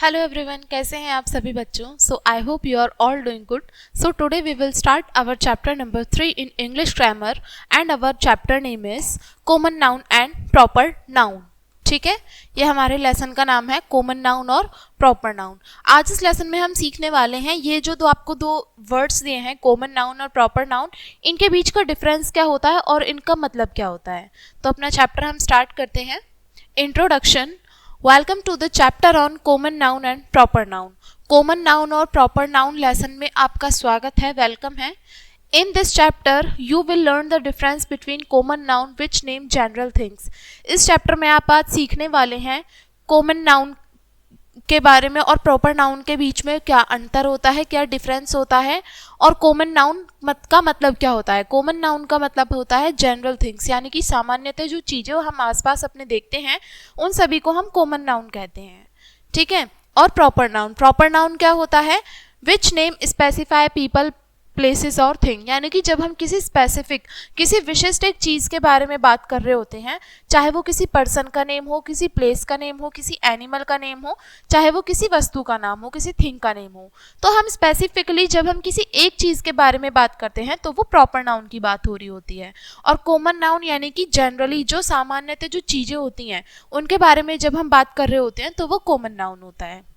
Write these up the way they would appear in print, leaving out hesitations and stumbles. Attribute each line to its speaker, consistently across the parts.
Speaker 1: Hello everyone, कैसे हैं आप सभी बच्चों। So I hope you are all doing good. So today we will start our chapter number 3 in English grammar and our chapter name is common noun and proper noun. ठीक है, ये हमारे lesson का नाम है कॉमन नाउन और proper noun. आज इस लेसन में हम सीखने वाले हैं ये जो आपको दो वर्ड्स दिए हैं कॉमन नाउन और प्रॉपर नाउन, इनके बीच का डिफरेंस क्या होता है और इनका मतलब क्या होता है। तो अपना चैप्टर हम स्टार्ट करते हैं। Introduction. Welcome to the chapter on common noun and proper noun. Common noun और प्रॉपर नाउन लेसन में आपका स्वागत है, वेलकम है। In this chapter you will learn the difference between common noun which name general things. इस चैप्टर में आप आज सीखने वाले हैं कॉमन नाउन के बारे में और प्रॉपर नाउन के बीच में क्या अंतर होता है, क्या डिफरेंस होता है और कॉमन नाउन का मतलब क्या होता है। कॉमन नाउन का मतलब होता है जनरल थिंग्स, यानी कि सामान्यतः जो चीज़ें हम आसपास अपने देखते हैं उन सभी को हम कॉमन नाउन कहते हैं। ठीक है, और प्रॉपर नाउन क्या होता है, which name specify people places और थिंग, यानी कि जब हम किसी स्पेसिफिक किसी विशिष्ट एक चीज़ के बारे में बात कर रहे होते हैं, चाहे वो किसी पर्सन का नेम हो, किसी प्लेस का नेम हो, किसी एनिमल का नेम हो, चाहे वो किसी वस्तु का नाम हो, किसी थिंग का नेम हो, तो हम स्पेसिफिकली जब हम किसी एक चीज़ के बारे में बात करते हैं तो वो प्रॉपर नाउन की बात हो रही होती है। और कॉमन नाउन यानी कि जनरली जो सामान्यतः जो चीज़ें होती हैं उनके बारे में जब हम बात कर रहे होते हैं तो वो कॉमन नाउन होता है।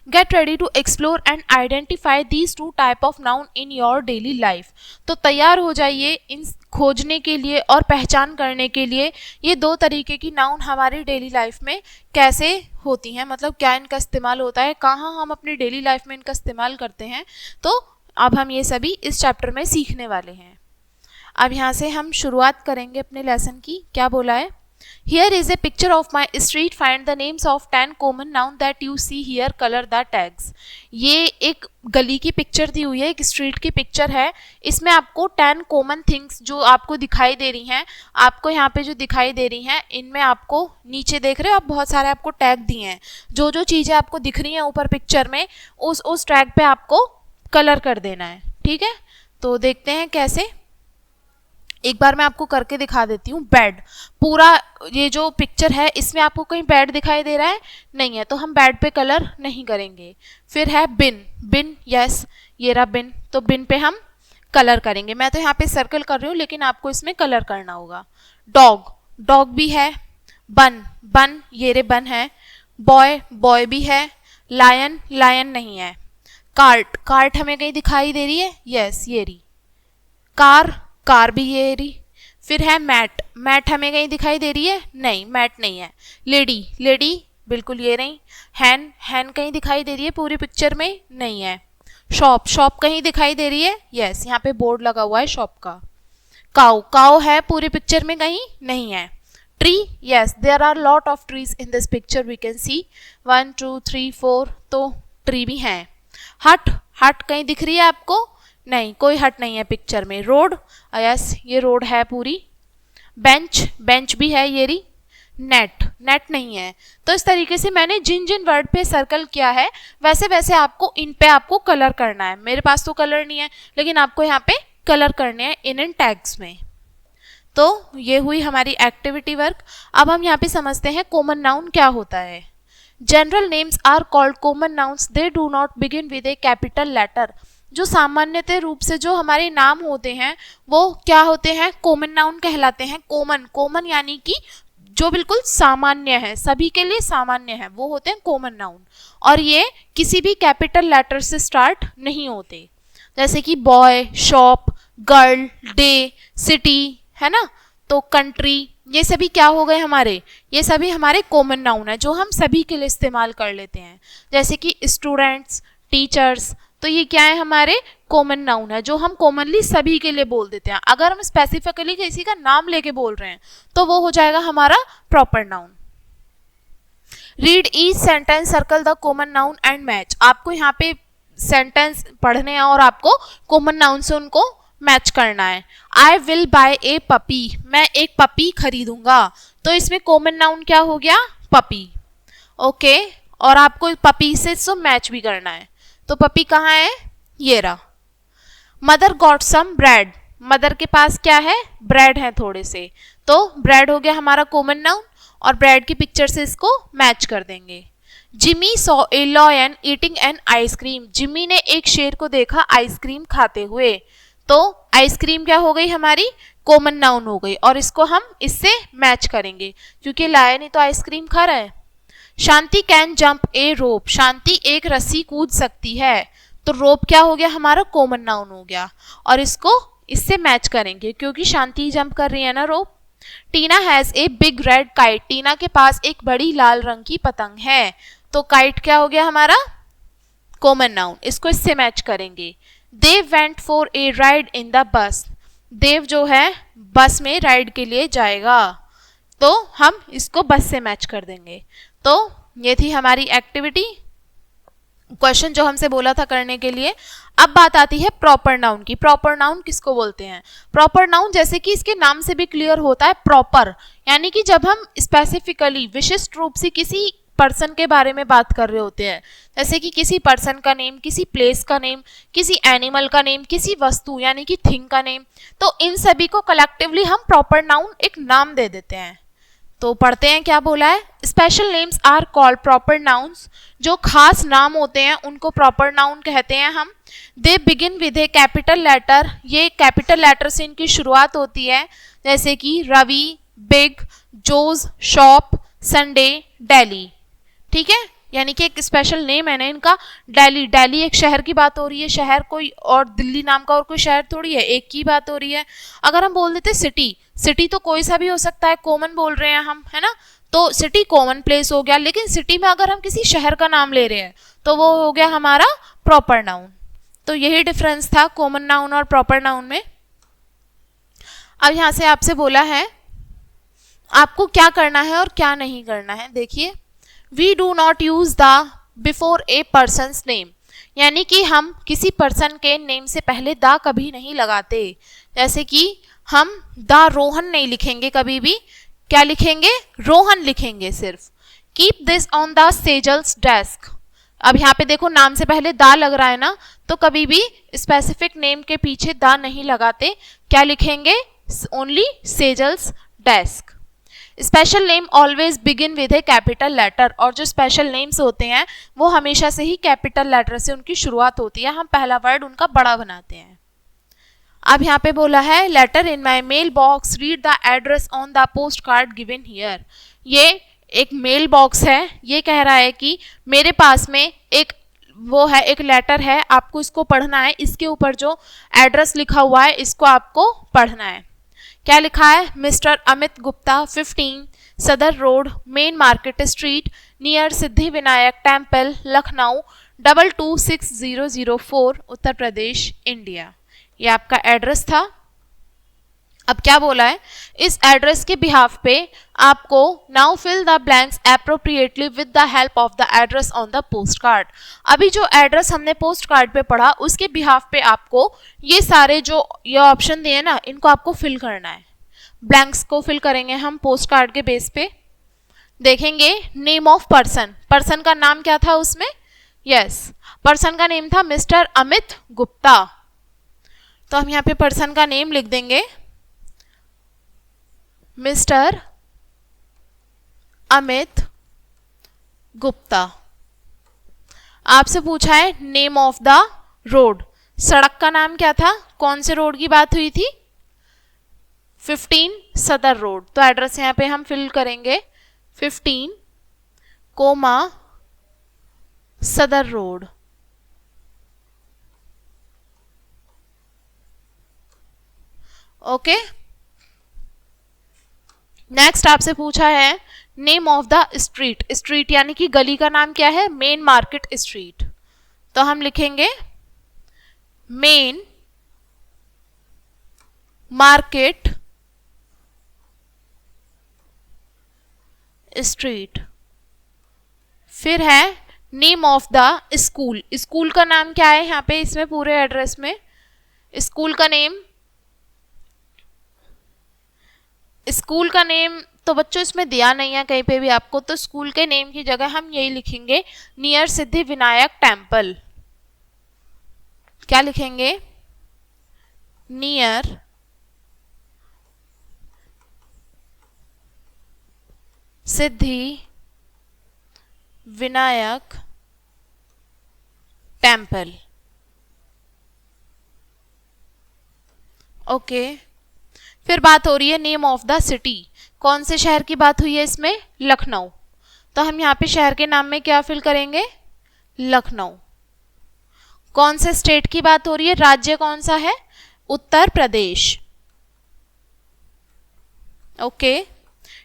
Speaker 1: Get ready to explore and identify these two type of noun in your daily life। तो तैयार हो जाइए इन खोजने के लिए और पहचान करने के लिए ये दो तरीके की नाउन हमारी डेली लाइफ में कैसे होती हैं, मतलब क्या इनका इस्तेमाल होता है, कहाँ हम अपनी डेली लाइफ में इनका इस्तेमाल करते हैं। तो अब हम ये सभी इस चैप्टर में सीखने वाले हैं। अब यहाँ से हम शुरुआत करेंगे अपने लेसन की। क्या बोला है, Here is a picture of my street. Find the names of 10 common noun that you see here. Color the tags. ये एक गली की पिक्चर दी हुई है, एक स्ट्रीट की पिक्चर है। इसमें आपको 10 कॉमन थिंग्स जो आपको दिखाई दे रही हैं, आपको यहाँ पे जो दिखाई दे रही हैं, इनमें आपको नीचे देख रहे हो आप बहुत सारे आपको टैग दिए हैं। जो जो चीज़ें आपको दिख रही हैं ऊपर पिक्चर में उस टैग पे आपको कलर कर देना है। ठीक है, तो देखते हैं कैसे। एक बार मैं आपको करके दिखा देती हूँ। बेड, पूरा ये जो पिक्चर है इसमें आपको कहीं बेड दिखाई दे रहा है, नहीं है, तो हम बेड पे कलर नहीं करेंगे। फिर है बिन, यस ये रहा बिन, तो बिन पे हम कलर करेंगे। मैं तो यहाँ पे सर्कल कर रही हूँ लेकिन आपको इसमें कलर करना होगा। डॉग भी है। बन ये रे बन है। बॉय भी है। लायन नहीं है। कार्ट हमें कहीं दिखाई दे रही है, यस ये रही। कार भी ये रही। फिर है मैट हमें कहीं दिखाई दे रही है, नहीं मैट नहीं है। लेडी बिल्कुल ये रही। हैन कहीं दिखाई दे रही है पूरी पिक्चर में, नहीं है। शॉप कहीं दिखाई दे रही है, यस यहाँ पे बोर्ड लगा हुआ है शॉप का। काउ है पूरी पिक्चर में कहीं, नहीं है। Tree, yes there are lot of trees in this picture, we can see 1 2 3 4, तो ट्री भी है। हट कहीं दिख रही है आपको, नहीं कोई हट नहीं है पिक्चर में। रोड, यस ये रोड है पूरी। बेंच भी है ये रही। नेट नहीं है। तो इस तरीके से मैंने जिन वर्ड पे सर्कल किया है वैसे वैसे आपको इन पे आपको कलर करना है। मेरे पास तो कलर नहीं है लेकिन आपको यहाँ पे कलर करने हैं इन टैग्स में। तो ये हुई हमारी एक्टिविटी वर्क। अब हम यहाँ पे समझते हैं कॉमन नाउन क्या होता है। General names are called common nouns, they do not begin with a capital letter. जो सामान्यतः रूप से जो हमारे नाम होते हैं वो क्या होते हैं, कॉमन नाउन कहलाते हैं। कॉमन यानी कि जो बिल्कुल सामान्य है, सभी के लिए सामान्य है, वो होते हैं कॉमन नाउन। और ये किसी भी कैपिटल लेटर से स्टार्ट नहीं होते, जैसे कि boy, shop, girl, day, city, है ना, तो कंट्री, ये सभी क्या हो गए हमारे, ये सभी हमारे कॉमन नाउन है जो हम सभी के लिए इस्तेमाल कर लेते हैं। जैसे कि स्टूडेंट्स, टीचर्स, तो ये क्या है हमारे कॉमन नाउन है जो हम कॉमनली सभी के लिए बोल देते हैं। अगर हम स्पेसिफिकली किसी का नाम लेके बोल रहे हैं तो वो हो जाएगा हमारा proper noun. Read each sentence, circle the common noun and match. आपको यहाँ पे सेंटेंस पढ़ने हैं और आपको कॉमन नाउन से उनको मैच करना है। I will buy A puppy, मैं एक पपी खरीदूंगा, तो इसमें कॉमन नाउन क्या हो गया, पपी। ओके, और आपको पपी से तो मैच भी करना है। तो पपी कहाँ है, ये रहा। Mother got some bread, mother के पास क्या है, ब्रेड है थोड़े से, तो ब्रेड हो गया हमारा कॉमन नाउन और ब्रेड की पिक्चर से इसको मैच कर देंगे। Jimmy saw a lion eating an ice cream, Jimmy ने एक शेर को देखा आइसक्रीम खाते हुए। तो आइसक्रीम क्या हो गई हमारी, कॉमन नाउन हो गई, और इसको हम इससे मैच करेंगे क्योंकि लायन ही तो आइसक्रीम खा रहा है। शांति कैन जंप ए रोप, शांति एक रस्सी कूद सकती है। तो रोप क्या हो गया हमारा, कॉमन नाउन हो गया, और इसको इससे मैच करेंगे क्योंकि शांति जंप कर रही है ना rope. Tina has a big red kite, Tina के पास एक बड़ी लाल रंग की पतंग है। तो काइट क्या हो गया हमारा, कॉमन नाउन, इसको इससे मैच करेंगे। Dev went for a ride in the bus, Dev जो है बस में राइड के लिए जाएगा, तो हम इसको बस से मैच कर देंगे। तो ये थी हमारी एक्टिविटी, क्वेश्चन जो हमसे बोला था करने के लिए। अब बात आती है प्रॉपर नाउन की। प्रॉपर नाउन किसको बोलते हैं? प्रॉपर नाउन जैसे कि इसके नाम से भी क्लियर होता है, प्रॉपर, यानी कि जब हम स्पेसिफिकली विशिष्ट रूप से किसी पर्सन के बारे में बात कर रहे होते हैं, जैसे कि किसी पर्सन का नेम, किसी प्लेस का नेम, किसी एनिमल का नेम, किसी वस्तु यानी कि थिंग का नेम, तो इन सभी को कलेक्टिवली हम प्रॉपर नाउन एक नाम दे देते हैं। तो पढ़ते हैं क्या बोला है। Special names are called proper nouns, जो खास नाम होते हैं उनको प्रॉपर नाउन कहते हैं हम। They begin with a capital letter, ये कैपिटल लेटर से इनकी शुरुआत होती है, जैसे कि Ravi, big, Jose, shop, Sunday, Delhi. ठीक है, यानी कि एक स्पेशल नेम है ना इनका, दिल्ली। दिल्ली एक शहर की बात हो रही है, शहर कोई और दिल्ली नाम का और कोई शहर थोड़ी है, एक की बात हो रही है। अगर हम बोल देते सिटी, सिटी तो कोई सा भी हो सकता है, कॉमन बोल रहे हैं हम, है ना, तो सिटी कॉमन प्लेस हो गया। लेकिन सिटी में अगर हम किसी शहर का नाम ले रहे हैं तो वो हो गया हमारा प्रॉपर नाउन। तो यही डिफरेंस था कॉमन नाउन और प्रॉपर नाउन में। अब यहां से आपसे बोला है आपको क्या करना है और क्या नहीं करना है। देखिए, we do not use the before a person's name, यानी कि हम किसी पर्सन के नेम से पहले द कभी नहीं लगाते। जैसे कि हम द रोहन नहीं लिखेंगे कभी भी, क्या लिखेंगे, रोहन लिखेंगे सिर्फ। Keep this on the Sejal's desk, अब यहाँ पे देखो नाम से पहले द लग रहा है ना, तो कभी भी स्पेसिफिक नेम के पीछे द नहीं लगाते, क्या लिखेंगे, only Sejal's desk. Special name always begin with a capital letter, और जो स्पेशल नेम्स होते हैं वो हमेशा से ही कैपिटल लेटर से उनकी शुरुआत होती है, हम पहला वर्ड उनका बड़ा बनाते हैं। अब यहाँ पे बोला है letter in my mail box, read the address on the post card given here. ये एक मेल बॉक्स है, ये कह रहा है कि मेरे पास में एक वो है, एक लेटर है, आपको इसको पढ़ना है, इसके ऊपर जो एड्रेस लिखा हुआ है इसको आपको पढ़ना है। क्या लिखा है, Mr Amit Gupta 15 Sadar road, main market street, near Siddhi Vinayak temple, Lucknow 226004, Uttar Pradesh, India. ये आपका एड्रेस था। अब क्या बोला है, इस एड्रेस के बिहाफ पे आपको now fill the blanks appropriately with the help of the address on the post card. अभी जो एड्रेस हमने पोस्ट कार्ड पे पढ़ा उसके बिहाफ पे आपको ये सारे जो ये ऑप्शन दिए ना इनको आपको फिल करना है। ब्लैंक्स को फिल करेंगे हम पोस्ट कार्ड के बेस पे। देखेंगे नेम ऑफ पर्सन, पर्सन का नाम क्या था उसमें, यस पर्सन का नेम था मिस्टर अमित गुप्ता, तो हम यहाँ पे पर्सन का नेम लिख देंगे मिस्टर अमित गुप्ता। आपसे पूछा है नेम ऑफ द रोड, सड़क का नाम क्या था, कौन से रोड की बात हुई थी, 15 सदर रोड। तो एड्रेस यहाँ पे हम फिल करेंगे 15 कोमा सदर रोड। ओके, नेक्स्ट आपसे पूछा है name of the street, street यानी कि गली का नाम क्या है, मेन मार्केट स्ट्रीट। तो हम लिखेंगे मेन मार्केट स्ट्रीट। फिर है name of the school, school का नाम क्या है यहाँ पे इसमें पूरे एड्रेस में, स्कूल का नेम, स्कूल का नेम तो बच्चों इसमें दिया नहीं है कहीं पे भी आपको, तो स्कूल के नेम की जगह हम यही लिखेंगे नियर सिद्धि विनायक टेम्पल। क्या लिखेंगे, near Siddhi Vinayak temple. Okay, फिर बात हो रही है नेम ऑफ द सिटी। कौन से शहर की बात हुई है इसमें? लखनऊ। तो हम यहाँ पे शहर के नाम में क्या फिल करेंगे? लखनऊ। कौन से स्टेट की बात हो रही है? राज्य कौन सा है? Uttar Pradesh. Okay,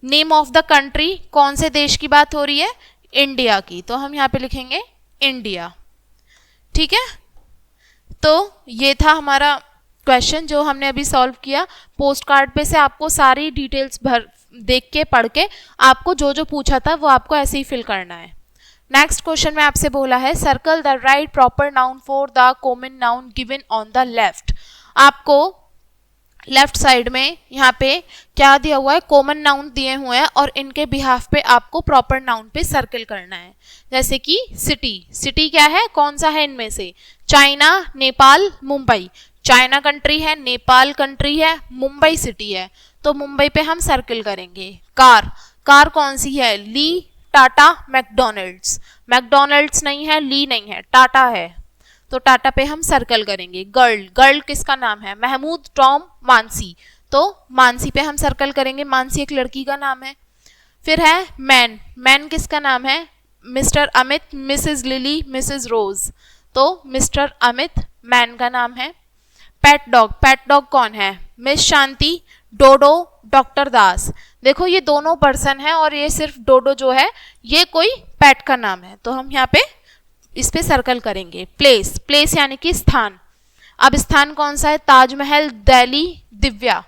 Speaker 1: name of the country, कौन से देश की बात हो रही है? इंडिया की। तो हम यहाँ पे लिखेंगे इंडिया। ठीक है, तो ये था हमारा क्वेश्चन जो हमने अभी सॉल्व किया। पोस्ट कार्ड पे से आपको सारी डिटेल्स भर देख के पढ़ के आपको जो जो पूछा था वो आपको ऐसे ही फिल करना है। नेक्स्ट क्वेश्चन में आपसे बोला है circle the right proper noun for the common noun given on the left. आपको लेफ्ट साइड में यहाँ पे क्या दिया हुआ है? कॉमन नाउन दिए हुए हैं और इनके बिहाफ पे आपको प्रॉपर नाउन पे सर्कल करना है। जैसे कि सिटी, सिटी क्या है? कौन सा है इनमें से? China, Nepal, Mumbai. China country है, नेपाल कंट्री है, मुंबई सिटी है, तो मुंबई पे हम सर्कल करेंगे। कार, कार कौन सी है? ली, टाटा, मैकडोनल्ड्स। मैकडोनल्ड्स नहीं है, ली नहीं है, टाटा है, तो टाटा पे हम सर्कल करेंगे। गर्ल, गर्ल किसका नाम है? महमूद, टॉम, मानसी, तो मानसी पे हम सर्कल करेंगे। मानसी एक लड़की का नाम है। फिर है मैन, मैन किसका नाम है? Mr Amit, Mrs Lily, Mrs Rose, तो मिस्टर अमित मैन का नाम है। पेट डॉग, पेट डॉग कौन है? मिस शांति, डोडो, डॉक्टर दास। देखो ये दोनों पर्सन है और ये सिर्फ डोडो जो है ये कोई पेट का नाम है, तो हम यहाँ पे इस पे सर्कल करेंगे। प्लेस, प्लेस यानी कि स्थान। अब स्थान कौन सा है? ताजमहल, दिल्ली, दिव्या।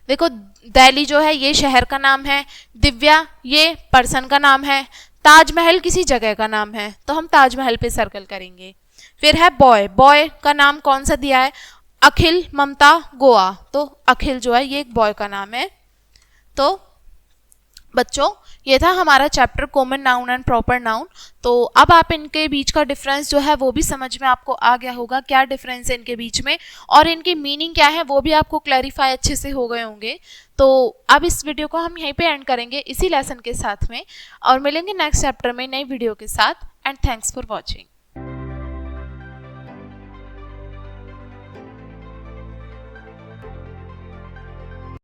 Speaker 1: देखो दिल्ली जो है ये शहर का नाम है, दिव्या ये पर्सन का नाम है, ताजमहल किसी जगह का नाम है, तो हम ताजमहल पे सर्कल करेंगे। फिर है बॉय, बॉय का नाम कौन सा दिया है? अखिल, ममता, गोवा, तो अखिल जो है ये एक बॉय का नाम है। तो बच्चों ये था हमारा chapter common noun and proper noun. तो अब आप इनके बीच का डिफरेंस जो है वो भी समझ में आपको आ गया होगा, क्या डिफरेंस है इनके बीच में और इनकी मीनिंग क्या है वो भी आपको क्लैरिफाई अच्छे से हो गए होंगे। तो अब इस वीडियो को हम यहीं पे एंड करेंगे इसी लेसन के साथ में और मिलेंगे नेक्स्ट चैप्टर में नई वीडियो के साथ। And thanks for watching.